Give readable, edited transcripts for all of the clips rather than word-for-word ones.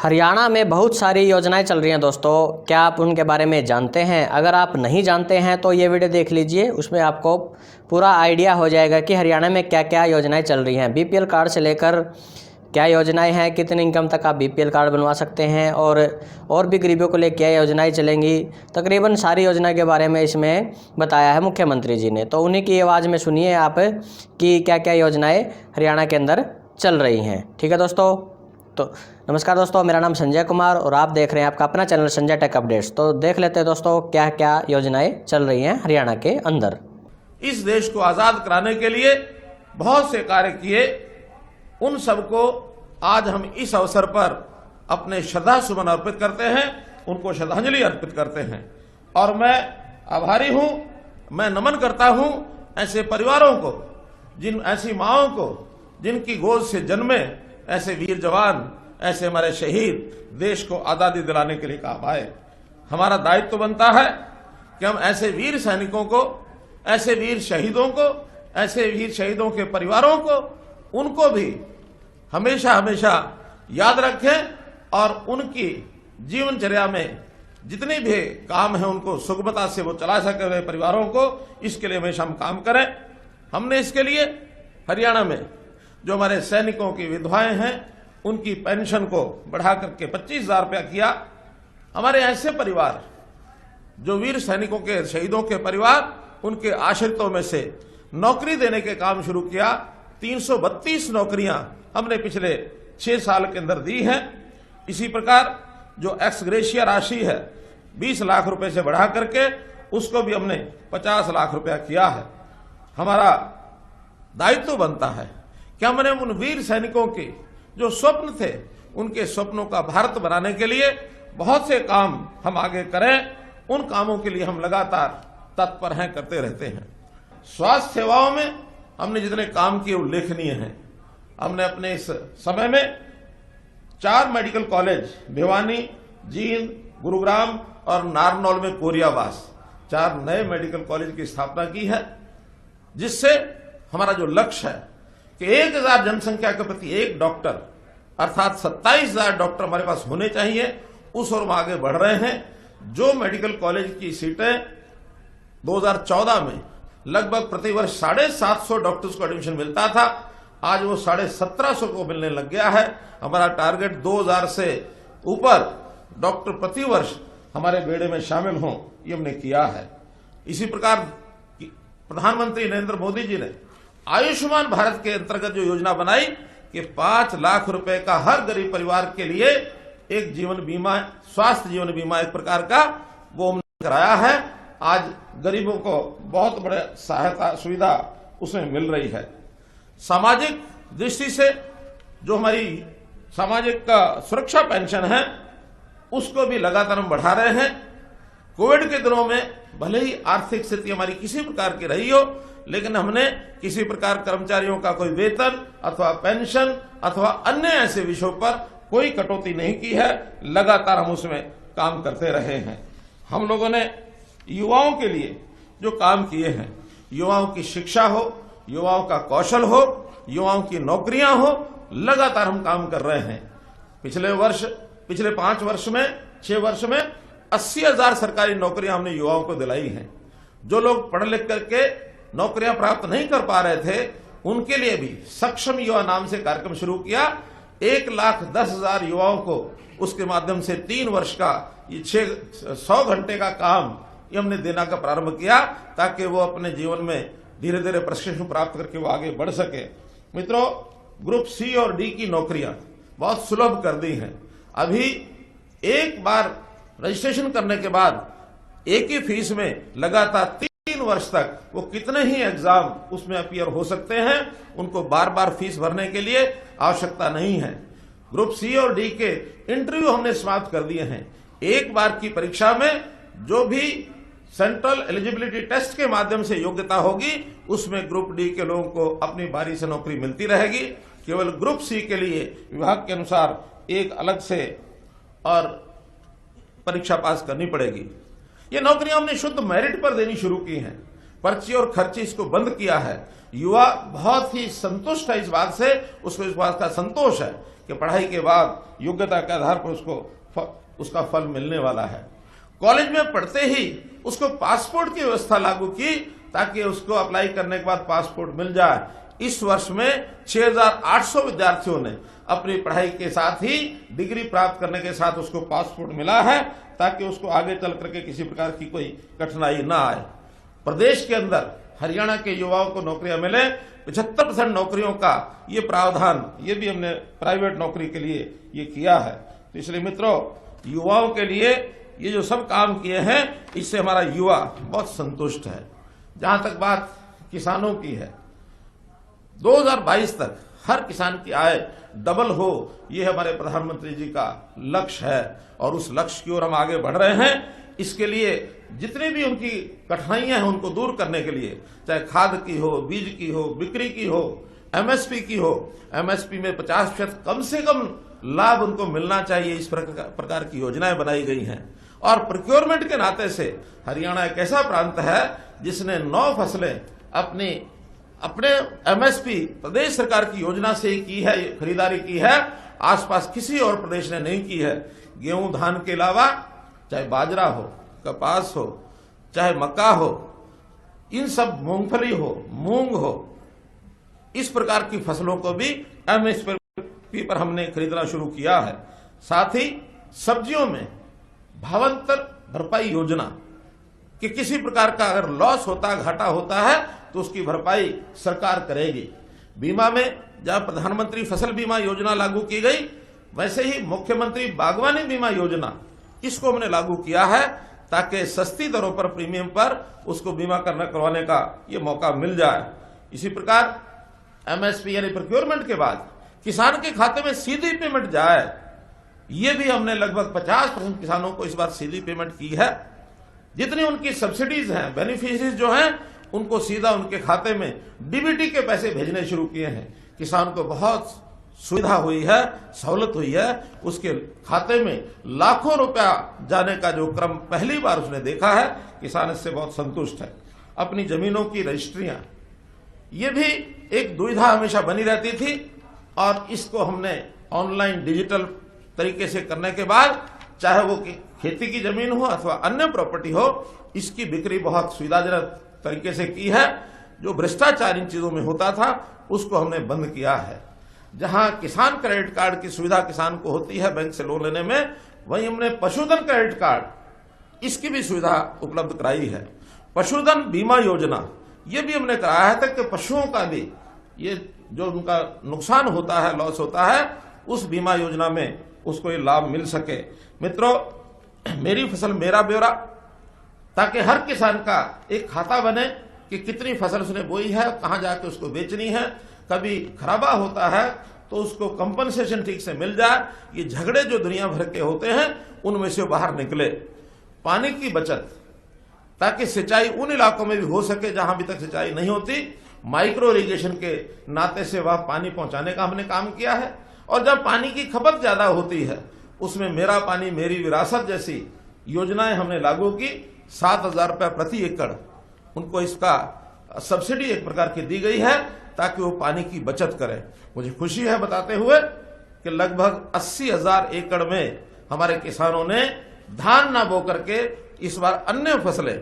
हरियाणा में बहुत सारी योजनाएं चल रही हैं दोस्तों, क्या आप उनके बारे में जानते हैं? अगर आप नहीं जानते हैं तो ये वीडियो देख लीजिए, उसमें आपको पूरा आइडिया हो जाएगा कि हरियाणा में क्या क्या योजनाएं चल रही हैं। बीपीएल कार्ड से लेकर क्या योजनाएं हैं, कितनी इनकम तक आप बीपीएल कार्ड बनवा सकते हैं और भी गरीबों को लिए क्या योजनाएं चलेंगी। तकरीबन सारी योजना के बारे में इसमें बताया है मुख्यमंत्री जी ने, तो उन्हीं की आवाज़ में सुनिए आप कि क्या क्या योजनाएँ हरियाणा के अंदर चल रही हैं। ठीक है दोस्तों, तो नमस्कार दोस्तों, मेरा नाम संजय कुमार और आप देख रहे हैं आपका अपना चैनल संजय टेक अपडेट्स। तो देख लेते हैं दोस्तों क्या क्या योजनाएं चल रही हैं हरियाणा के अंदर। इस देश को आजाद कराने के लिए बहुत से कार्य किए, उन सबको आज हम इस अवसर पर अपने श्रद्धा सुमन अर्पित करते हैं, उनको श्रद्धांजलि अर्पित करते हैं। और मैं आभारी हूं, मैं नमन करता हूं ऐसे परिवारों को, ऐसी माओं को जिनकी गोद से जन्मे ऐसे वीर जवान, ऐसे हमारे शहीद देश को आजादी दिलाने के लिए काम आए। हमारा दायित्व बनता है कि हम ऐसे वीर सैनिकों को, ऐसे वीर शहीदों को, ऐसे वीर शहीदों के परिवारों को, उनको भी हमेशा हमेशा याद रखें और उनकी जीवनचर्या में जितने भी काम है उनको सुगमता से वो चला सके हुए परिवारों को, इसके लिए हमेशा हम काम करें। हमने इसके लिए हरियाणा में जो हमारे सैनिकों की विधवाएं हैं उनकी पेंशन को बढ़ा करके 25,000 रुपया किया। हमारे ऐसे परिवार जो वीर सैनिकों के, शहीदों के परिवार, उनके आश्रितों में से नौकरी देने के काम शुरू किया। 332 नौकरियां हमने पिछले 6 साल के अंदर दी हैं। इसी प्रकार जो एक्स ग्रेशिया राशि है 20 लाख रुपए से बढ़ा करके उसको भी हमने 50 लाख रुपया किया है। हमारा दायित्व बनता है कि हमने उन वीर सैनिकों के जो स्वप्न थे, उनके स्वप्नों का भारत बनाने के लिए बहुत से काम हम आगे करें। उन कामों के लिए हम लगातार तत्पर हैं, करते रहते हैं। स्वास्थ्य सेवाओं में हमने जितने काम किए उल्लेखनीय हैं। हमने अपने इस समय में 4 मेडिकल कॉलेज, भिवानी, जींद, गुरुग्राम और नारनौल में कोरियावास, 4 नए मेडिकल कॉलेज की स्थापना की है, जिससे हमारा जो लक्ष्य है कि 1000 जनसंख्या के प्रति 1 डॉक्टर, अर्थात 27,000 डॉक्टर हमारे पास होने चाहिए, उस ओर हम आगे बढ़ रहे हैं। जो मेडिकल कॉलेज की सीटें 2014 में लगभग प्रतिवर्ष 750 डॉक्टर्स को एडमिशन मिलता था, आज वो 1750 को मिलने लग गया है। हमारा टारगेट 2000 से ऊपर डॉक्टर प्रतिवर्ष हमारे बेड़े में शामिल हों, ये हमने किया है। इसी प्रकार प्रधानमंत्री नरेंद्र मोदी जी ने आयुष्मान भारत के अंतर्गत जो योजना बनाई कि 5 लाख रुपए का हर गरीब परिवार के लिए एक जीवन बीमा, स्वास्थ्य जीवन बीमा एक प्रकार का, वो हमने कराया है। आज गरीबों को बहुत बड़े सहायता सुविधा उसमें मिल रही है। सामाजिक दृष्टि से जो हमारी सामाजिक सुरक्षा पेंशन है उसको भी लगातार हम बढ़ा रहे हैं। कोविड के दिनों में भले ही आर्थिक स्थिति हमारी किसी प्रकार की रही हो, लेकिन हमने किसी प्रकार कर्मचारियों का कोई वेतन अथवा पेंशन अथवा अन्य ऐसे विषयों पर कोई कटौती नहीं की है। लगातार हम उसमें काम करते रहे हैं। हम लोगों ने युवाओं के लिए जो काम किए हैं, युवाओं की शिक्षा हो, युवाओं का कौशल हो, युवाओं की नौकरियां हो, लगातार हम काम कर रहे हैं। पिछले 5 वर्ष में, 6 वर्ष में 80,000 सरकारी नौकरियां हमने युवाओं को दिलाई हैं। जो लोग पढ़ लिख करके नौकरियां प्राप्त नहीं कर पा रहे थे, उनके लिए भी सक्षम युवा नाम से कार्यक्रम शुरू किया। 1,10,000 युवाओं को उसके माध्यम से 3 वर्ष का ये 100 घंटे का काम ये हमने देना का प्रारंभ किया, ताकि वो अपने जीवन में धीरे धीरे प्रशिक्षण प्राप्त करके वो आगे बढ़ सके। मित्रों, ग्रुप सी और डी की नौकरियां बहुत सुलभ कर दी हैं। अभी एक बार रजिस्ट्रेशन करने के बाद एक ही फीस में लगातार 3 वर्ष तक वो कितने ही एग्जाम उसमें अपीयर हो सकते हैं। उनको बार बार फीस भरने के लिए आवश्यकता नहीं है। ग्रुप सी और डी के इंटरव्यू हमने समाप्त कर दिए हैं। एक बार की परीक्षा में जो भी सेंट्रल एलिजिबिलिटी टेस्ट के माध्यम से योग्यता होगी, उसमें ग्रुप डी के लोगों को अपनी बारी से नौकरी मिलती रहेगी। केवल ग्रुप सी के लिए विभाग के अनुसार एक अलग से और परीक्षा पास करनी पड़ेगी। ये नौकरियां हमने शुद्ध मेरिट पर देनी शुरू की हैं। पर्ची और खर्ची इसको बंद किया है। युवा बहुत ही संतुष्ट है इस बात से, उसको इस बात का संतोष है कि पढ़ाई के बाद योग्यता के आधार पर उसका फल मिलने वाला है। कॉलेज में पढ़ते ही उसको पासपोर्ट की व्यवस्था लागू की ताकि उसको अप्लाई करने के बाद पासपोर्ट मिल जाए। इस वर्ष में 6,800 विद्यार्थियों ने अपनी पढ़ाई के साथ ही डिग्री प्राप्त करने के साथ उसको पासपोर्ट मिला है ताकि उसको आगे चल करके किसी प्रकार की कोई कठिनाई ना आए। प्रदेश के अंदर हरियाणा के युवाओं को नौकरियां मिले, 75% नौकरियों का ये प्रावधान ये भी हमने प्राइवेट नौकरी के लिए ये किया है। तो इसलिए मित्रों, युवाओं के लिए ये जो सब काम किए हैं इससे हमारा युवा बहुत संतुष्ट है। जहां तक बात किसानों की है, 2022 तक हर किसान की आय डबल हो, ये हमारे प्रधानमंत्री जी का लक्ष्य है और उस लक्ष्य की ओर हम आगे बढ़ रहे हैं। इसके लिए जितनी भी उनकी कठिनाइयां हैं उनको दूर करने के लिए, चाहे खाद की हो, बीज की हो, बिक्री की हो, एमएसपी की हो, एमएसपी में 50% कम से कम लाभ उनको मिलना चाहिए, इस प्रकार की योजनाएं बनाई गई हैं। और प्रोक्योरमेंट के नाते से हरियाणा एक ऐसा प्रांत है जिसने 9 फसलें अपने एमएसपी प्रदेश सरकार की योजना से ही की है, खरीदारी की है। आसपास किसी और प्रदेश ने नहीं की है। गेहूं धान के अलावा चाहे बाजरा हो, कपास हो, चाहे मक्का हो, इन सब मूंगफली हो, मूंग हो, इस प्रकार की फसलों को भी एमएसपी पर हमने खरीदना शुरू किया है। साथ ही सब्जियों में भावांतर भरपाई योजना कि किसी प्रकार का अगर लॉस होता, घाटा होता है तो उसकी भरपाई सरकार करेगी। बीमा में जहां प्रधानमंत्री फसल बीमा योजना लागू की गई, वैसे ही मुख्यमंत्री बागवानी बीमा योजना इसको हमने लागू किया है ताकि सस्ती दरों पर प्रीमियम पर उसको बीमा करवाने का ये मौका मिल जाए। इसी प्रकार एमएसपी यानी प्रोक्योरमेंट के बाद किसान के खाते में सीधी पेमेंट जाए, ये भी हमने लगभग 50% किसानों को इस बार सीधी पेमेंट की है। जितनी उनकी सब्सिडीज हैं, बेनिफिशरीज जो हैं, उनको सीधा उनके खाते में डीबीटी के पैसे भेजने शुरू किए हैं। किसान को बहुत सुविधा हुई है, सहूलत हुई है। उसके खाते में लाखों रुपया जाने का जो क्रम पहली बार उसने देखा है, किसान इससे बहुत संतुष्ट है। अपनी जमीनों की रजिस्ट्रियां, ये भी एक दुविधा हमेशा बनी रहती थी और इसको हमने ऑनलाइन डिजिटल तरीके से करने के बाद, चाहे वो खेती की जमीन हो अथवा अन्य प्रॉपर्टी हो, इसकी बिक्री बहुत सुविधाजनक तरीके से की है। जो भ्रष्टाचार इन चीजों में होता था उसको हमने बंद किया है। जहां किसान क्रेडिट कार्ड की सुविधा किसान को होती है बैंक से लोन लेने में, वहीं हमने पशुधन क्रेडिट कार्ड इसकी भी सुविधा उपलब्ध कराई है। पशुधन बीमा योजना ये भी हमने कराया है ताकि पशुओं का भी ये जो उनका नुकसान होता है, लॉस होता है, उस बीमा योजना में उसको ये लाभ मिल सके। मित्रों, मेरी फसल मेरा ब्यौरा, ताकि हर किसान का एक खाता बने कि कितनी फसल उसने बोई है, कहां जाके उसको बेचनी है। कभी खराबा होता है तो उसको कंपनसेशन ठीक से मिल जाए। ये झगड़े जो दुनिया भर के होते हैं उनमें से बाहर निकले। पानी की बचत, ताकि सिंचाई उन इलाकों में भी हो सके जहां अभी तक सिंचाई नहीं होती। माइक्रो इरिगेशन के नाते से वह पानी पहुंचाने का हमने काम किया है। और जब पानी की खपत ज्यादा होती है, उसमें मेरा पानी मेरी विरासत जैसी योजनाएं हमने लागू की। 7,000 रुपये प्रति एकड़ उनको इसका सब्सिडी एक प्रकार की दी गई है ताकि वो पानी की बचत करें। मुझे खुशी है बताते हुए कि लगभग 80,000 एकड़ में हमारे किसानों ने धान ना बो करके इस बार अन्य फसलें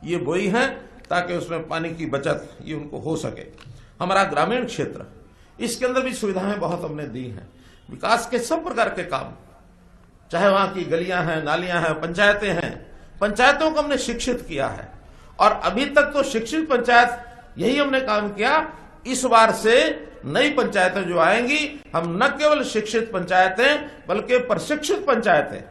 ये बोई हैं ताकि उसमें पानी की बचत ये उनको हो सके। हमारा ग्रामीण क्षेत्र, इसके अंदर भी सुविधाएं बहुत हमने दी हैं। विकास के सब प्रकार के काम, चाहे वहां की गलियां हैं, नालियां हैं, पंचायतें हैं, पंचायतों को हमने शिक्षित किया है। और अभी तक तो शिक्षित पंचायत यही हमने काम किया। इस बार से नई पंचायतें जो आएंगी, हम न केवल शिक्षित पंचायतें बल्कि प्रशिक्षित पंचायतें,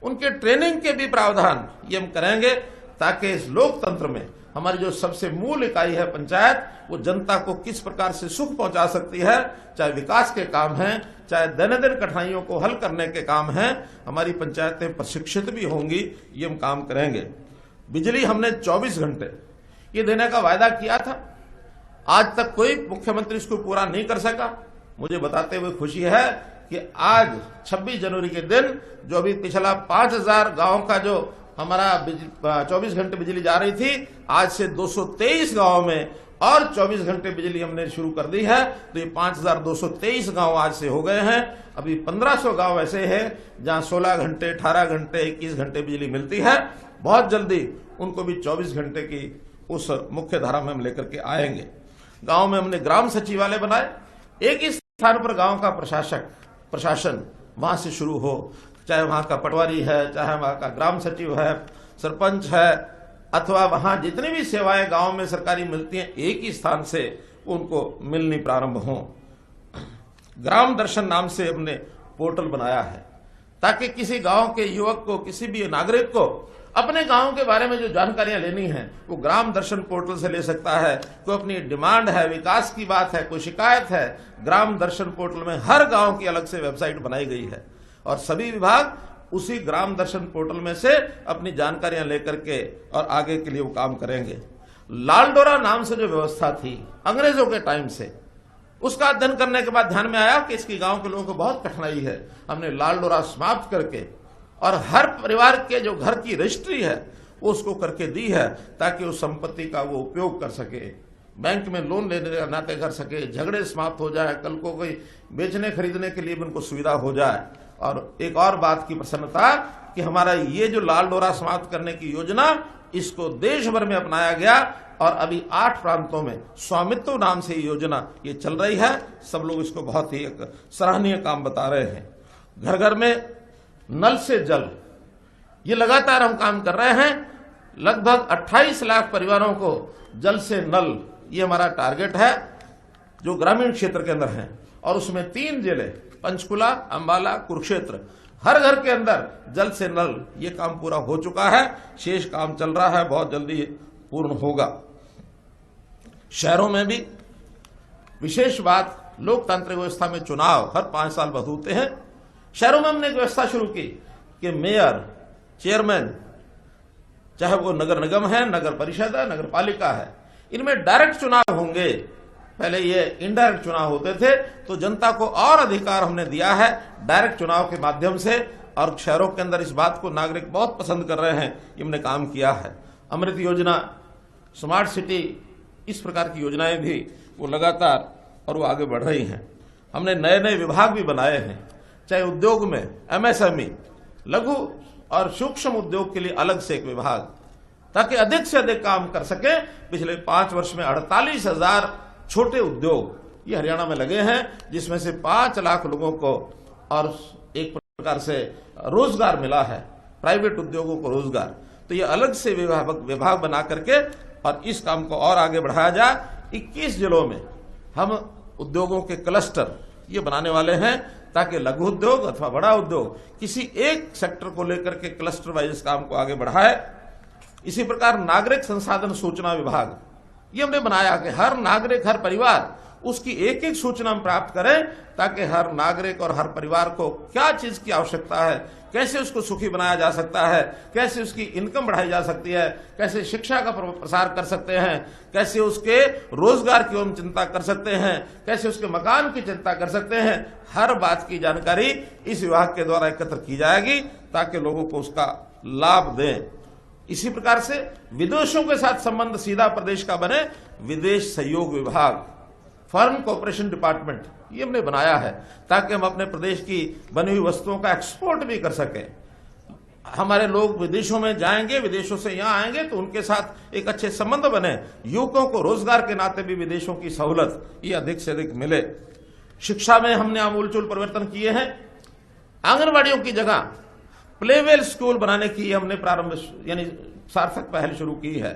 उनके ट्रेनिंग के भी प्रावधान ये हम करेंगे ताकि इस लोकतंत्र में हमारी जो सबसे मूल इकाई है पंचायत, वो जनता को किस प्रकार से सुख पहुंचा सकती है, चाहे विकास के काम हैं, चाहे दैनंदिन कठिनाइयों को हल करने के काम हैं, हमारी पंचायतें प्रशिक्षित भी होंगी। ये हम काम करेंगे। बिजली हमने 24 घंटे ये देने का वायदा किया था। आज तक कोई मुख्यमंत्री इसको पूरा नहीं कर सका। मुझे बताते हुए खुशी है कि आज 26 जनवरी के दिन जो अभी पिछला 5,000 गांव का जो हमारा 24 घंटे बिजली जा रही थी, आज से 223 गांव में और 24 घंटे बिजली हमने शुरू कर दी है। तो ये 5223 गांव आज से हो गए हैं। अभी 1500 गांव ऐसे हैं जहां 16 घंटे, 18 घंटे, 21 घंटे बिजली मिलती है। बहुत जल्दी उनको भी 24 घंटे की उस मुख्य धारा में हम लेकर के आएंगे। गांव में हमने ग्राम सचिवालय बनाए। एक ही स्थान पर गांव का प्रशासन वहां से शुरू हो, चाहे वहां का पटवारी है, चाहे वहां का ग्राम सचिव है, सरपंच है, अथवा वहां जितनी भी सेवाएं गांव में सरकारी मिलती हैं, एक ही स्थान से उनको मिलनी प्रारंभ हो। ग्राम दर्शन नाम से हमने पोर्टल बनाया है ताकि किसी गांव के युवक को, किसी भी नागरिक को अपने गांव के बारे में जो जानकारियां लेनी है वो ग्राम दर्शन पोर्टल से ले सकता है। कोई अपनी डिमांड है, विकास की बात है, कोई शिकायत है, ग्राम दर्शन पोर्टल में हर गांव की अलग से वेबसाइट बनाई गई है और सभी विभाग उसी ग्राम दर्शन पोर्टल में से अपनी जानकारियां लेकर के और आगे के लिए वो काम करेंगे। लाल डोरा नाम से जो व्यवस्था थी अंग्रेजों के टाइम से, उसका अध्ययन करने के बाद ध्यान में आया कि इसकी गांव के लोगों को बहुत कठिनाई है। हमने लाल डोरा समाप्त करके और हर परिवार के जो घर की रजिस्ट्री है वो उसको करके दी है ताकि उस संपत्ति का वो उपयोग कर सके, बैंक में लोन लेने का नाते कर सके, झगड़े समाप्त हो जाए, कल को कोई बेचने खरीदने के लिए भी उनको सुविधा हो जाए। और एक और बात की प्रसन्नता कि हमारा ये जो लाल डोरा समाप्त करने की योजना, इसको देश भर में अपनाया गया और अभी 8 प्रांतों में स्वामित्व नाम से ये योजना ये चल रही है। सब लोग इसको बहुत ही एक सराहनीय काम बता रहे हैं। घर घर में नल से जल, ये लगातार हम काम कर रहे हैं। लगभग 28 लाख परिवारों को जल से नल, ये हमारा टारगेट है जो ग्रामीण क्षेत्र के अंदर है। और उसमें 3 जिले, पंचकुला, अंबाला, कुरुक्षेत्र, हर घर के अंदर जल से नल, ये काम पूरा हो चुका है। शेष काम चल रहा है, बहुत जल्दी पूर्ण होगा। शहरों में भी विशेष बात, लोकतांत्रिक व्यवस्था में चुनाव हर 5 साल बाद होते हैं। शहरों में हमने एक व्यवस्था शुरू की कि मेयर, चेयरमैन, चाहे वो नगर निगम है, नगर परिषद है, नगर पालिका है, इनमें डायरेक्ट चुनाव होंगे। पहले ये इनडायरेक्ट चुनाव होते थे, तो जनता को और अधिकार हमने दिया है डायरेक्ट चुनाव के माध्यम से। और शहरों के अंदर इस बात को नागरिक बहुत पसंद कर रहे हैं, ये हमने काम किया है। अमृत योजना, स्मार्ट सिटी, इस प्रकार की योजनाएं भी वो लगातार और वो आगे बढ़ रही हैं। हमने नए नए विभाग भी बनाए हैं, चाहे उद्योग में एमएसएमई, लघु और सूक्ष्म उद्योग के लिए अलग से एक विभाग, ताकि अधिक से अधिक काम कर सके। पिछले 5 वर्ष में 48,000 छोटे उद्योग ये हरियाणा में लगे हैं, जिसमें से 5 लाख लोगों को और एक प्रकार से रोजगार मिला है, प्राइवेट उद्योगों को रोजगार। तो ये अलग से विभाग बना करके और इस काम को और आगे बढ़ाया जाए। 21 जिलों में हम उद्योगों के क्लस्टर ये बनाने वाले हैं ताकि लघु उद्योग अथवा बड़ा उद्योग किसी एक सेक्टर को लेकर के क्लस्टर वाइज इस काम को आगे बढ़ाए। इसी प्रकार नागरिक संसाधन सूचना विभाग ये हमने बनाया कि हर नागरिक, हर परिवार उसकी एक एक सूचना हम प्राप्त करें, ताकि हर नागरिक और हर परिवार को क्या चीज की आवश्यकता है, कैसे उसको सुखी बनाया जा सकता है, कैसे उसकी इनकम बढ़ाई जा सकती है, कैसे शिक्षा का प्रसार कर सकते हैं, कैसे उसके रोजगार की हम चिंता कर सकते हैं, कैसे उसके मकान की चिंता कर सकते हैं। हर बात की जानकारी इस विभाग के द्वारा एकत्र की जाएगी ताकि लोगों को उसका लाभ दें। इसी प्रकार से विदेशों के साथ संबंध सीधा प्रदेश का बने, विदेश सहयोग विभाग, फॉरेन कोऑपरेशन डिपार्टमेंट ये हमने बनाया है ताकि हम अपने प्रदेश की बनी हुई वस्तुओं का एक्सपोर्ट भी कर सकें। हमारे लोग विदेशों में जाएंगे, विदेशों से यहाँ आएंगे तो उनके साथ एक अच्छे संबंध बने, युवकों को रोजगार के नाते भी विदेशों की सहूलत ये अधिक से अधिक मिले। शिक्षा में हमने आमूलचूल परिवर्तन किए हैं। आंगनबाड़ियों की जगह प्लेवेल स्कूल बनाने की हमने प्रारंभ यानी सार्थक पहल शुरू की है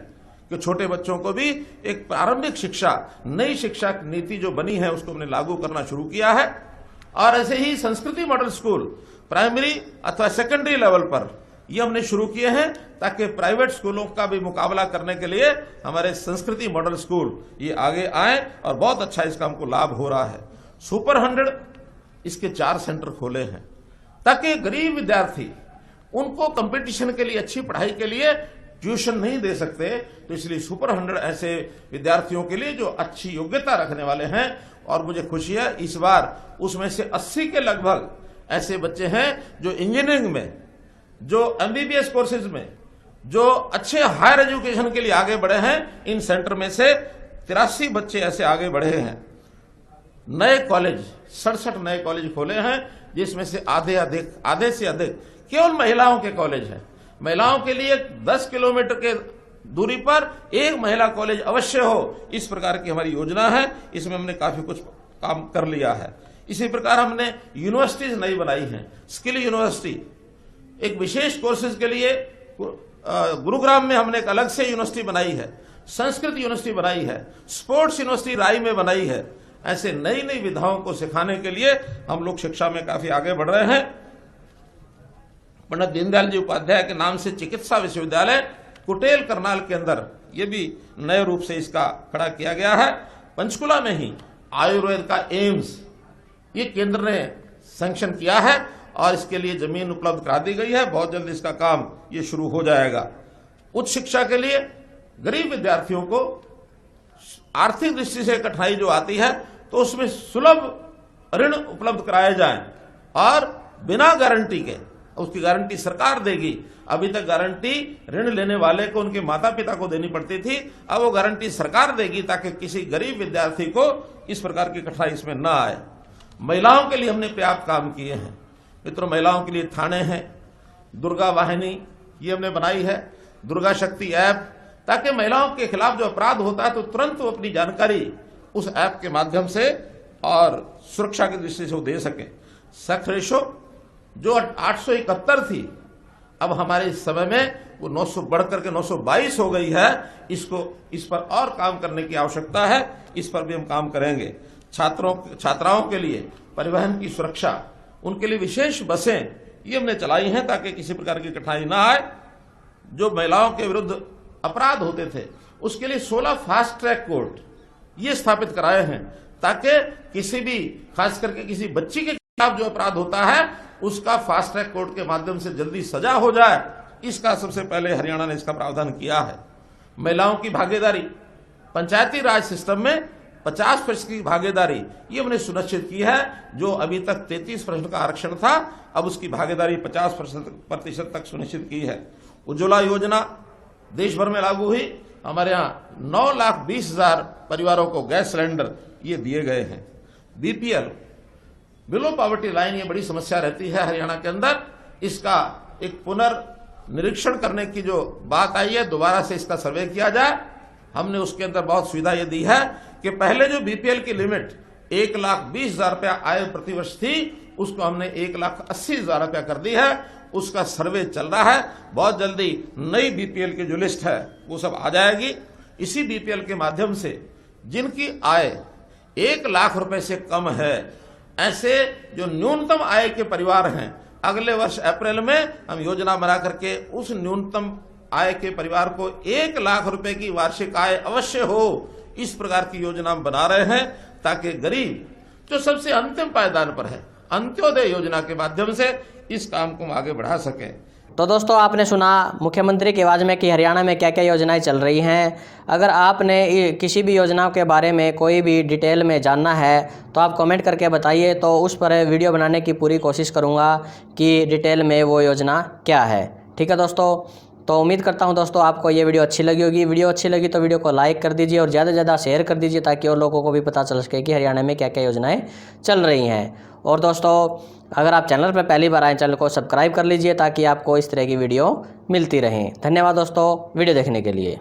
कि छोटे बच्चों को भी एक प्रारंभिक शिक्षा, नई शिक्षा नीति जो बनी है उसको हमने लागू करना शुरू किया है। और ऐसे ही संस्कृति मॉडल स्कूल प्राइमरी अथवा सेकेंडरी लेवल पर ये हमने शुरू किए हैं ताकि प्राइवेट स्कूलों का भी मुकाबला करने के लिए हमारे संस्कृति मॉडल स्कूल ये आगे आए और बहुत अच्छा इसका हमको लाभ हो रहा है। सुपर 100 इसके 4 सेंटर खोले हैं ताकि गरीब विद्यार्थी उनको कंपटीशन के लिए, अच्छी पढ़ाई के लिए ट्यूशन नहीं दे सकते, तो इसलिए सुपर 100 ऐसे विद्यार्थियों के लिए जो अच्छी योग्यता रखने वाले हैं। और मुझे खुशी है इस बार उसमें से 80 के लगभग ऐसे बच्चे हैं जो इंजीनियरिंग में, जो एमबीबीएस कोर्सेज में, जो अच्छे हायर एजुकेशन के लिए आगे बढ़े हैं। इन सेंटर में से 83 बच्चे ऐसे आगे बढ़े हैं। नए कॉलेज 67 नए कॉलेज खोले हैं, जिसमें से आधे से अधिक केवल महिलाओं के कॉलेज हैं। महिलाओं के लिए 10 किलोमीटर के दूरी पर एक महिला कॉलेज अवश्य हो, इस प्रकार की हमारी योजना है। इसमें हमने काफी कुछ काम कर लिया है। इसी प्रकार हमने यूनिवर्सिटीज नई बनाई हैं। स्किल यूनिवर्सिटी एक विशेष कोर्सेज के लिए गुरुग्राम में हमने एक अलग से यूनिवर्सिटी बनाई है। संस्कृत यूनिवर्सिटी बनाई है। स्पोर्ट्स यूनिवर्सिटी राय में बनाई है। ऐसे नई नई विधाओं को सिखाने के लिए हम लोग शिक्षा में काफी आगे बढ़ रहे हैं। पंडित दीनदयाल जी उपाध्याय के नाम से चिकित्सा विश्वविद्यालय कुटेल करनाल के अंदर ये भी नए रूप से इसका खड़ा किया गया है। पंचकुला में ही आयुर्वेद का एम्स ये केंद्र ने सैंक्शन किया है और इसके लिए जमीन उपलब्ध करा दी गई है। बहुत जल्द इसका काम ये शुरू हो जाएगा। उच्च शिक्षा के लिए गरीब विद्यार्थियों को आर्थिक दृष्टि से कठिनाई जो आती है तो उसमें सुलभ ऋण उपलब्ध कराए जाएं और बिना गारंटी के, उसकी गारंटी सरकार देगी। अभी तक गारंटी ऋण लेने वाले को उनके माता पिता को देनी पड़ती थी, अब वो गारंटी सरकार देगी ताकि किसी गरीब विद्यार्थी को इस प्रकार की कठिनाई इसमें न आए। महिलाओं के लिए हमने पर्याप्त काम किए हैं मित्रों। महिलाओं के लिए थाने हैं, दुर्गा वाहिनी ये हमने बनाई है, दुर्गा शक्ति ऐप, ताकि महिलाओं के खिलाफ जो अपराध होता है तो तुरंत वो अपनी जानकारी उस ऐप के माध्यम से और सुरक्षा की दृष्टि से वो दे सके। सक्स रेशो जो 871 थी, अब हमारे इस समय में वो 900 बढ़कर के 922 हो गई है। इस पर और काम करने की आवश्यकता है, इस पर भी हम काम करेंगे। छात्राओं के लिए परिवहन की सुरक्षा, उनके लिए विशेष बसें ये हमने चलाई हैं ताकि किसी प्रकार की कठिनाई ना आए। जो महिलाओं के विरुद्ध अपराध होते थे उसके लिए 16 फास्ट ट्रैक कोर्ट ये स्थापित कराए हैं ताकि किसी भी, खास करके किसी बच्ची के खिलाफ जो अपराध होता है उसका फास्ट ट्रैक कोर्ट के माध्यम से जल्दी सजा हो जाए। इसका सबसे पहले हरियाणा ने इसका प्रावधान किया है। महिलाओं की भागीदारी, पंचायती राज सिस्टम में 50% की भागीदारी ये हमने सुनिश्चित की है। जो अभी तक 33% का आरक्षण था, अब उसकी भागीदारी 50% तक सुनिश्चित की है। उज्ज्वला योजना देश भर में लागू हुई। हमारे यहाँ 9,20,000 परिवारों को गैस सिलेंडर ये दिए गए हैं। बीपीएल बिलो पॉवर्टी लाइन ये बड़ी समस्या रहती है हरियाणा के अंदर। इसका एक पुनर्निरीक्षण करने की जो बात आई है, दोबारा से इसका सर्वे किया जाए। हमने उसके अंदर बहुत सुविधा ये दी है कि पहले जो बीपीएल की लिमिट 1,20,000 रुपया आय प्रतिवर्ष थी, उसको हमने 1,80,000 रुपया कर दी है। उसका सर्वे चल रहा है। बहुत जल्दी नई बीपीएल की जो लिस्ट है वो सब आ जाएगी। इसी बीपीएल के माध्यम से जिनकी आय 1 लाख रुपए से कम है, ऐसे जो न्यूनतम आय के परिवार हैं, अगले वर्ष अप्रैल में हम योजना बना करके उस न्यूनतम आय के परिवार को 1 लाख रुपए की वार्षिक आय अवश्य हो, इस प्रकार की योजना हम बना रहे हैं ताकि गरीब जो सबसे अंतिम पायदान पर है, अंत्योदय योजना के माध्यम से इस काम को हम आगे बढ़ा सकें। तो दोस्तों आपने सुना मुख्यमंत्री की आवाज़ में कि हरियाणा में क्या क्या योजनाएं चल रही हैं। अगर आपने किसी भी योजनाओं के बारे में कोई भी डिटेल में जानना है तो आप कमेंट करके बताइए, तो उस पर वीडियो बनाने की पूरी कोशिश करूंगा कि डिटेल में वो योजना क्या है। ठीक है दोस्तों, तो उम्मीद करता हूं दोस्तों आपको ये वीडियो अच्छी लगी होगी। वीडियो अच्छी लगी तो वीडियो को लाइक कर दीजिए और ज़्यादा से ज़्यादा शेयर कर दीजिए ताकि और लोगों को भी पता चल सके कि हरियाणा में क्या क्या योजनाएं चल रही हैं। और दोस्तों अगर आप चैनल पर पहली बार आए, चैनल को सब्सक्राइब कर लीजिए ताकि आपको इस तरह की वीडियो मिलती रहें। धन्यवाद दोस्तों वीडियो देखने के लिए।